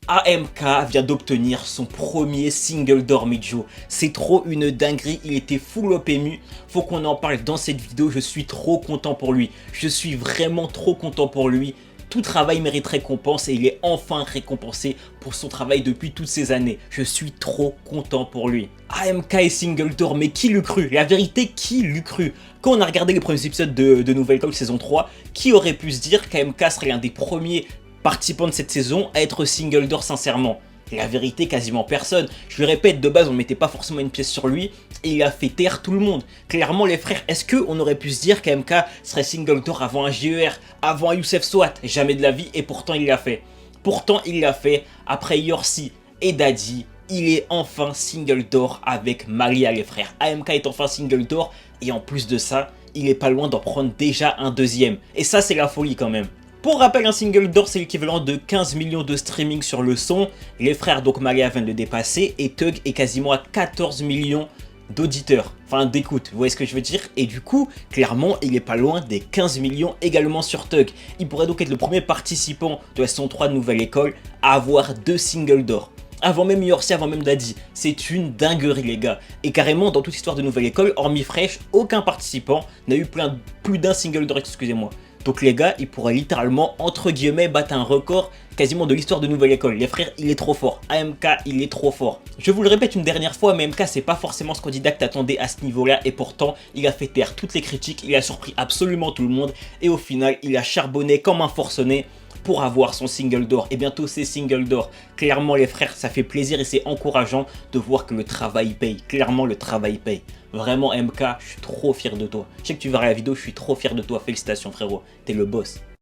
AMK vient d'obtenir son premier single d'or Mijo. C'est trop une dinguerie, il était full up ému. Faut qu'on en parle dans cette vidéo, je suis trop content pour lui. Je suis vraiment trop content pour lui. Tout travail mérite récompense et il est enfin récompensé pour son travail depuis toutes ces années. Je suis trop content pour lui. AMK est single d'or, mais qui l'eût cru? La vérité, qui l'eût cru? Quand on a regardé les premiers épisodes de Nouvelle École saison 3, qui aurait pu se dire qu'AMK serait l'un des premiers participants de cette saison à être single d'or sincèrement? La vérité, quasiment personne. Je le répète, de base on ne mettait pas forcément une pièce sur lui et il a fait taire tout le monde. Clairement les frères, est-ce qu'on aurait pu se dire qu'AMK serait single d'or avant un JER, avant un Youssef Swat? Jamais de la vie, et pourtant il l'a fait. Pourtant il l'a fait, après Yorsi et Daddy, il est enfin single d'or avec Maria les frères. AMK est enfin single d'or et en plus de ça, il est pas loin d'en prendre déjà un deuxième. Et ça c'est la folie quand même. Pour rappel, un single d'or c'est l'équivalent de 15 millions de streaming sur le son. Les frères donc Maria viennent de le dépasser et Thug est quasiment à 14 millions d'auditeurs, enfin d'écoute, vous voyez ce que je veux dire? Et du coup, clairement, il est pas loin des 15 millions également sur Thug. Il pourrait donc être le premier participant de la saison 3 de Nouvelle École à avoir 2 singles d'or. Avant même Yorsi, avant même Daddy, c'est une dinguerie les gars. Et carrément, dans toute l'histoire de Nouvelle École, hormis Fresh, aucun participant n'a eu plus d'un single d'or, excusez-moi. Donc les gars, il pourrait littéralement, entre guillemets, battre un record quasiment de l'histoire de Nouvelle École. Les frères, il est trop fort. AMK, il est trop fort. Je vous le répète une dernière fois, mais AMK, c'est pas forcément ce qu'Audidacte attendait à ce niveau-là. Et pourtant, il a fait taire toutes les critiques, il a surpris absolument tout le monde. Et au final, il a charbonné comme un forcené pour avoir son single d'or. Et bientôt, c'est single d'or. Clairement, les frères, ça fait plaisir et c'est encourageant de voir que le travail paye. Clairement, le travail paye. Vraiment, MK, je suis trop fier de toi. Je sais que tu verras la vidéo, je suis trop fier de toi. Félicitations, frérot. T'es le boss.